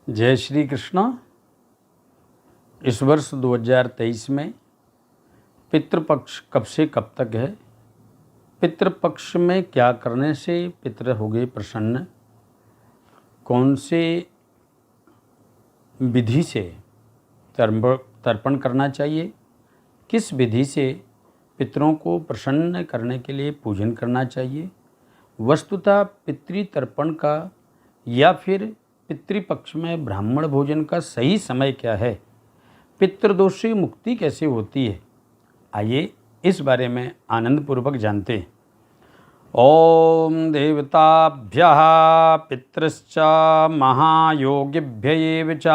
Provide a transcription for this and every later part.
जय श्री कृष्ण। इस वर्ष 2023 में पितृपक्ष कब से कब तक है? पितृपक्ष में क्या करने से पितृ हो गए प्रसन्न? कौन से विधि से तर्पण करना चाहिए? किस विधि से पितरों को प्रसन्न करने के लिए पूजन करना चाहिए? वस्तुतः पितृतर्पण का या फिर पितृपक्ष में ब्राह्मण भोजन का सही समय क्या है? पितृदोष से मुक्ति कैसे होती है? आइए इस बारे में आनंदपूर्वक जानते हैं। ओम देवताभ्यः पितृश्च महायोगिभ्य च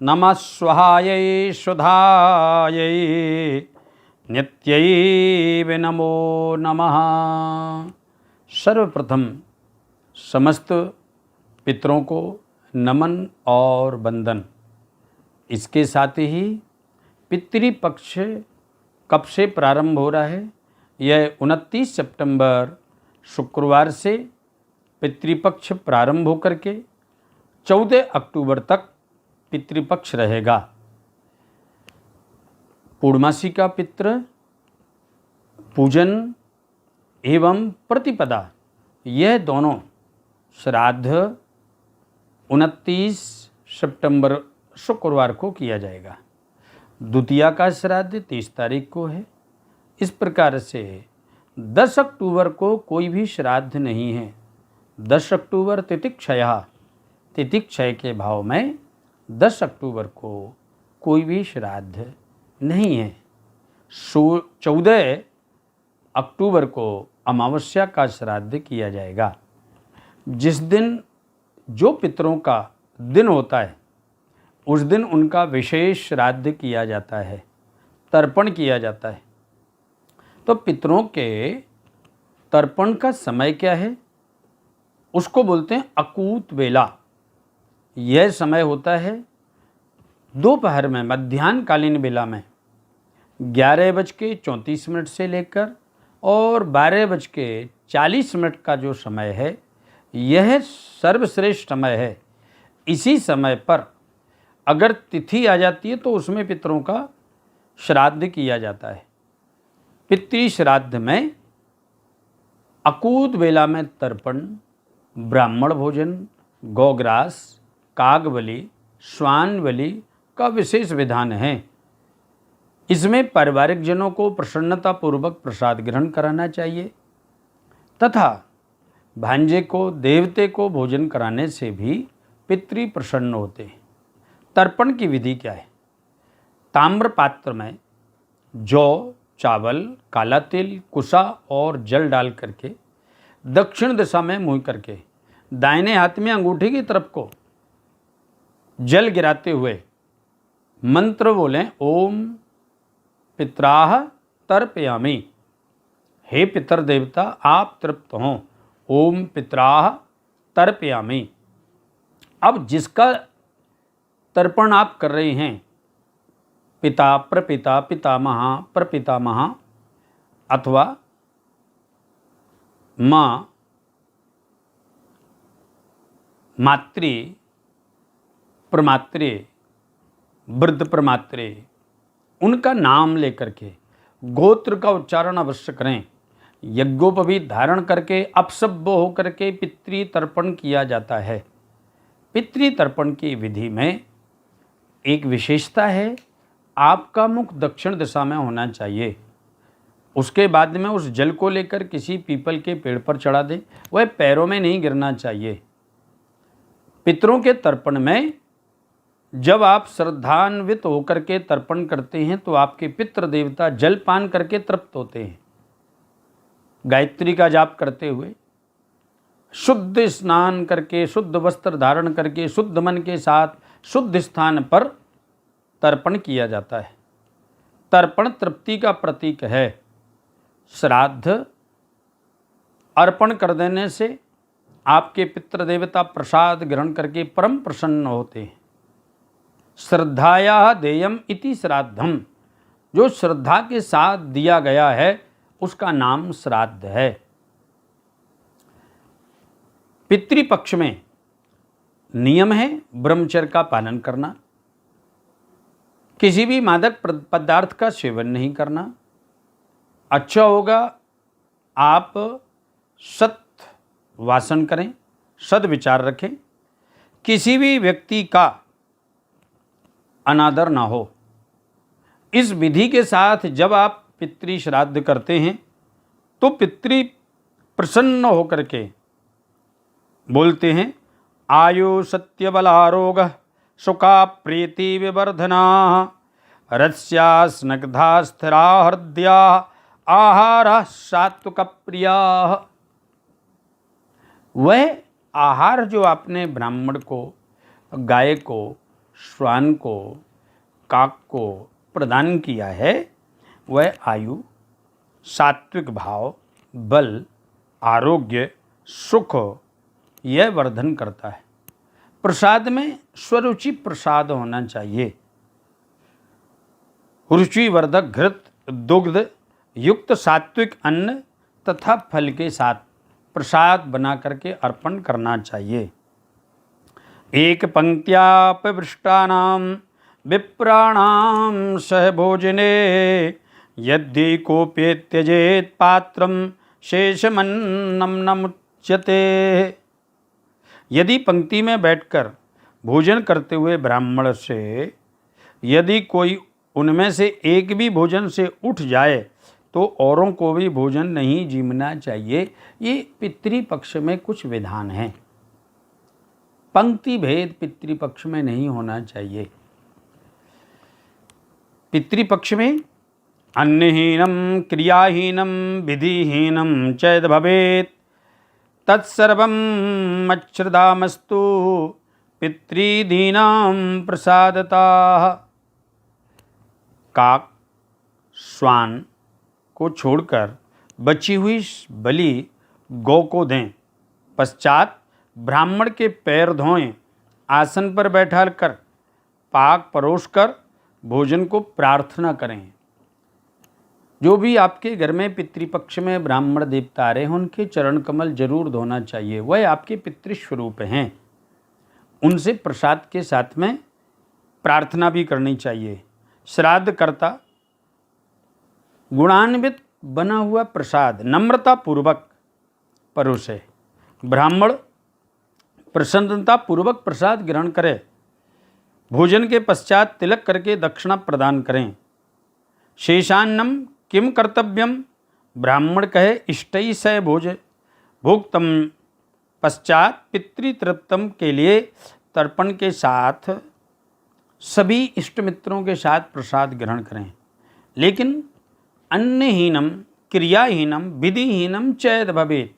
नमः स्वाहायै सुधायै नित्यै नमो नमः। सर्वप्रथम समस्त पितरों को नमन और वंदन। इसके साथ ही पितृपक्ष कब से प्रारंभ हो रहा है? यह 29 सितंबर शुक्रवार से पितृपक्ष प्रारंभ होकर के 14 अक्टूबर तक पितृपक्ष रहेगा। पूर्णमासी का पितृ पूजन एवं प्रतिपदा, यह दोनों श्राद्ध 29 सितंबर शुक्रवार को किया जाएगा। द्वितीया का श्राद्ध 30 तारीख को है। इस प्रकार से 10 अक्टूबर को कोई भी श्राद्ध नहीं है। 10 अक्टूबर तिथिक्षय के भाव में 10 अक्टूबर को कोई भी श्राद्ध नहीं है। 14 अक्टूबर को अमावस्या का श्राद्ध किया जाएगा। जिस दिन जो पितरों का दिन होता है उस दिन उनका विशेष श्राद्ध किया जाता है, तर्पण किया जाता है। तो पितरों के तर्पण का समय क्या है? उसको बोलते हैं अकूत वेला। यह समय होता है दोपहर में, मध्याह्नकालीन वेला में 11:34 से लेकर और 12:40 का जो समय है, यह सर्वश्रेष्ठ समय है। इसी समय पर अगर तिथि आ जाती है तो उसमें पितरों का श्राद्ध किया जाता है। पितृ श्राद्ध में अकूत वेला में तर्पण, ब्राह्मण भोजन, गौग्रास, कागबलि, श्वान बलि का विशेष विधान है। इसमें पारिवारिक जनों को प्रसन्नतापूर्वक प्रसाद ग्रहण कराना चाहिए तथा भांजे को, देवते को भोजन कराने से भी पितृ प्रसन्न होते हैं। तर्पण की विधि क्या है? ताम्र पात्र में जौ, चावल, काला तिल, कुसा और जल डाल करके दक्षिण दिशा में मुँह करके दाहिने हाथ में अंगूठी की तरफ को जल गिराते हुए मंत्र बोलें, ओम पित्राह तर्पयामि। हे पितर देवता, आप तृप्त हों। ओम पित्राह तर्पयामि। अब जिसका तर्पण आप कर रहे हैं, पिता, प्रपिता, पितामह, प्रपितामह अथवा माँ, मातृ, प्रमातृ, वृद्ध प्रमातृ, उनका नाम लेकर के गोत्र का उच्चारण अवश्य करें। यज्ञोपवीत धारण करके अपसभ्य होकर के पितृ तर्पण किया जाता है। पितृ तर्पण की विधि में एक विशेषता है, आपका मुख दक्षिण दिशा में होना चाहिए। उसके बाद में उस जल को लेकर किसी पीपल के पेड़ पर चढ़ा दें, वह पैरों में नहीं गिरना चाहिए। पितरों के तर्पण में जब आप श्रद्धान्वित होकर के तर्पण करते हैं तो आपके पितृ देवता जलपान करके तृप्त होते हैं। गायत्री का जाप करते हुए, शुद्ध स्नान करके, शुद्ध वस्त्र धारण करके, शुद्ध मन के साथ शुद्ध स्थान पर तर्पण किया जाता है। तर्पण तृप्ति का प्रतीक है। श्राद्ध अर्पण कर देने से आपके पितृ देवता प्रसाद ग्रहण करके परम प्रसन्न होते हैं। श्रद्धाया देयम इति श्राद्धम, जो श्रद्धा के साथ दिया गया है उसका नाम श्राद्ध है। पितृपक्ष में नियम है ब्रह्मचर्य का पालन करना, किसी भी मादक पदार्थ का सेवन नहीं करना। अच्छा होगा आप सत वासन करें, सद्विचार रखें, किसी भी व्यक्ति का अनादर ना हो। इस विधि के साथ जब आप पितृ श्राद्ध करते हैं तो पितृ प्रसन्न होकर के बोलते हैं, आयु सत्य बलारोग सुखा प्रीति विवर्धना रस्या स्नग्धा स्थिरा हृदया आहार सात्विक प्रिया। वह आहार जो आपने ब्राह्मण को, गाय को, श्वान को, काक को प्रदान किया है, वह आयु, सात्विक भाव, बल, आरोग्य, सुख यह वर्धन करता है। प्रसाद में स्वरुचि प्रसाद होना चाहिए। रुचिवर्धक घृत दुग्ध युक्त सात्विक अन्न तथा फल के साथ प्रसाद बना करके अर्पण करना चाहिए। एक पंक्त्यापविष्टानां विप्राणां सह भोजने यदि कोपि त्यजेत पात्रं शेषमन्नं न मुच्यते। यदि पंक्ति में बैठकर भोजन करते हुए ब्राह्मण से यदि कोई उनमें से एक भी भोजन से उठ जाए तो औरों को भी भोजन नहीं जीमना चाहिए। ये पितृपक्ष में कुछ विधान हैं। पंक्ति भेद पितृपक्ष में नहीं होना चाहिए। पितृपक्ष में अन्नहीनम क्रियाहीनम विधिहीनम चैद भवेत् तत्सर्वं मच्छ्रदामस्तु पितृदीनां प्रसादतः। काक, श्वान को छोड़कर बची हुई बलि गौ को दें। पश्चात ब्राह्मण के पैर धोएं, आसन पर बैठा कर पाक परोस कर भोजन को प्रार्थना करें। जो भी आपके घर में पितृपक्ष में ब्राह्मण देवता आ रहे हैं उनके चरण कमल जरूर धोना चाहिए। वह आपके पितृस्वरूप हैं। उनसे प्रसाद के साथ में प्रार्थना भी करनी चाहिए। श्राद्ध कर्ता गुणान्वित बना हुआ प्रसाद नम्रता पूर्वक परोसे। ब्राह्मण प्रसन्नता पूर्वक प्रसाद ग्रहण करे। भोजन के पश्चात तिलक करके दक्षिणा प्रदान करें। शेषान्नम किम कर्तव्यम, ब्राह्मण कहे इष्टै स भोज भोक्तम। पश्चात पितृतृप्तम के लिए तर्पण के साथ सभी इष्ट मित्रों के साथ प्रसाद ग्रहण करें। लेकिन अन्नहीनम क्रियाहीनम विधिहीनम चैद भवेत्।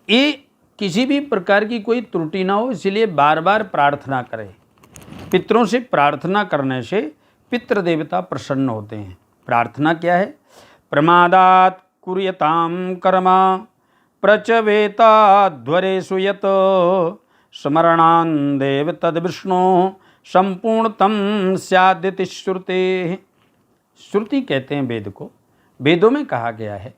ये किसी भी प्रकार की कोई त्रुटि ना हो, इसलिए बार बार प्रार्थना करें। पितरों से प्रार्थना करने से पितृदेवता प्रसन्न होते हैं। प्रार्थना क्या है? प्रमादात् कुर्यतां कर्मा प्रचवेताध्वरेषु यत् स्मरणान् देव तद्विष्णु संपूर्णतम स्यादिति श्रुते। श्रुति कहते हैं वेद को। वेदों में कहा गया है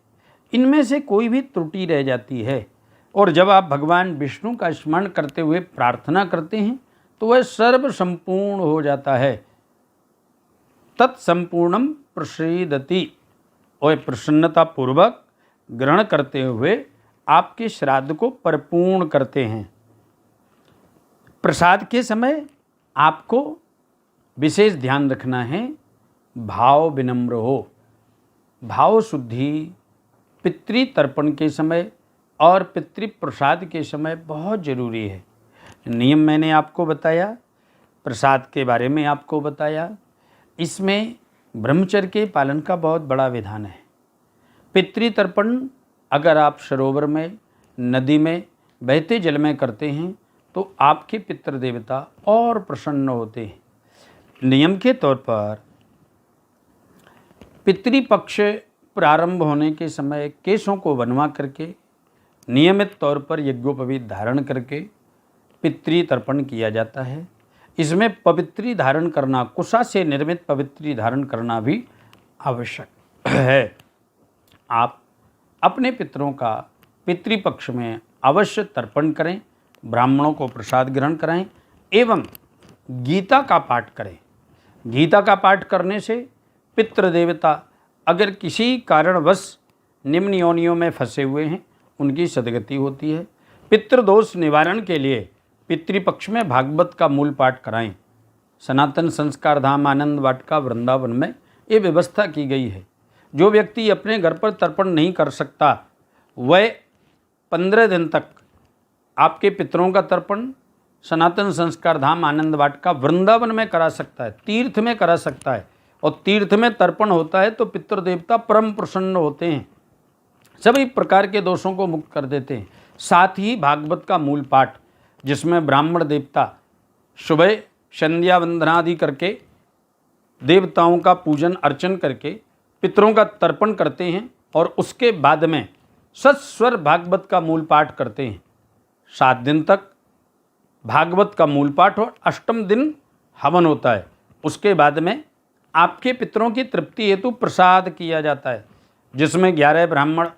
इनमें से कोई भी त्रुटि रह जाती है और जब आप भगवान विष्णु का स्मरण करते हुए प्रार्थना करते हैं तो वह सर्व संपूर्ण हो जाता है। तत्संपूर्णम प्रसीदति। और प्रसन्नता पूर्वक ग्रहण करते हुए आपके श्राद्ध को परिपूर्ण करते हैं। प्रसाद के समय आपको विशेष ध्यान रखना है, भाव विनम्र हो। भाव शुद्धि पितृ तर्पण के समय और पितृ प्रसाद के समय बहुत ज़रूरी है। नियम मैंने आपको बताया, प्रसाद के बारे में आपको बताया। इसमें ब्रह्मचर्य के पालन का बहुत बड़ा विधान है। पितृ तर्पण अगर आप सरोवर में, नदी में, बहते जल में करते हैं तो आपके पितृ देवता और प्रसन्न होते हैं। नियम के तौर पर पितृपक्ष प्रारंभ होने के समय केशों को बनवा करके नियमित तौर पर यज्ञोपवीत धारण करके पितृ तर्पण किया जाता है। इसमें पवित्री धारण करना, कुशा से निर्मित पवित्री धारण करना भी आवश्यक है। आप अपने पितरों का पितृपक्ष में अवश्य तर्पण करें, ब्राह्मणों को प्रसाद ग्रहण कराएं एवं गीता का पाठ करें। गीता का पाठ करने से पितृदेवता अगर किसी कारणवश निम्न योनियों में फंसे हुए हैं उनकी सदगति होती है। पितृदोष निवारण के लिए पितृपक्ष में भागवत का मूल पाठ कराएं। सनातन संस्कार धाम आनंद वाटिका वृंदावन में ये व्यवस्था की गई है। जो व्यक्ति अपने घर पर तर्पण नहीं कर सकता वह 15 दिन तक आपके पितरों का तर्पण सनातन संस्कार धाम आनंद वाटिका वृंदावन में करा सकता है, तीर्थ में करा सकता है। और तीर्थ में तर्पण होता है तो पितृदेवता परम प्रसन्न होते हैं, सभी प्रकार के दोषों को मुक्त कर देते हैं। साथ ही भागवत का मूल पाठ जिसमें ब्राह्मण देवता सुबह संध्या वंदनादि करके देवताओं का पूजन अर्चन करके पितरों का तर्पण करते हैं और उसके बाद में सस्वर भागवत का मूल पाठ करते हैं। 7 दिन तक भागवत का मूल पाठ और अष्टम दिन हवन होता है। उसके बाद में आपके पितरों की तृप्ति हेतु प्रसाद किया जाता है, जिसमें 11 ब्राह्मण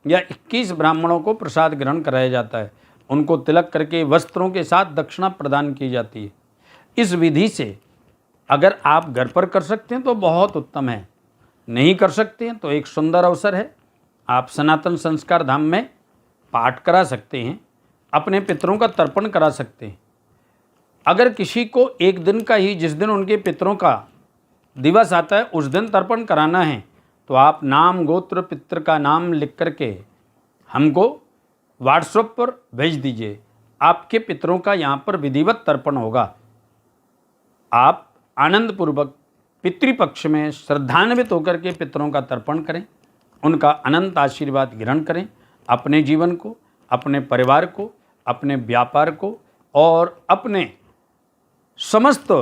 या 21 ब्राह्मणों को प्रसाद ग्रहण कराया जाता है। उनको तिलक करके वस्त्रों के साथ दक्षिणा प्रदान की जाती है। इस विधि से अगर आप घर पर कर सकते हैं तो बहुत उत्तम है, नहीं कर सकते हैं तो एक सुंदर अवसर है। आप सनातन संस्कार धाम में पाठ करा सकते हैं, अपने पितरों का तर्पण करा सकते हैं। अगर किसी को एक दिन का ही, जिस दिन उनके पितरों का दिवस आता है उस दिन तर्पण कराना है तो आप नाम गोत्र पितर का नाम लिख करके हमको व्हाट्सएप पर भेज दीजिए। आपके पितरों का यहाँ पर विधिवत तर्पण होगा। आप आनंदपूर्वक पितृपक्ष में श्रद्धान्वित होकर के पितरों का तर्पण करें, उनका अनंत आशीर्वाद ग्रहण करें। अपने जीवन को, अपने परिवार को, अपने व्यापार को और अपने समस्त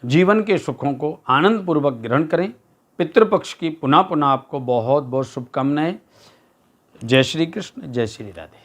जीवन के सुखों को आनंदपूर्वक ग्रहण करें। पितृपक्ष की पुनः पुनः आपको बहुत बहुत शुभकामनाएं। जय श्री कृष्ण, जय श्री राधे।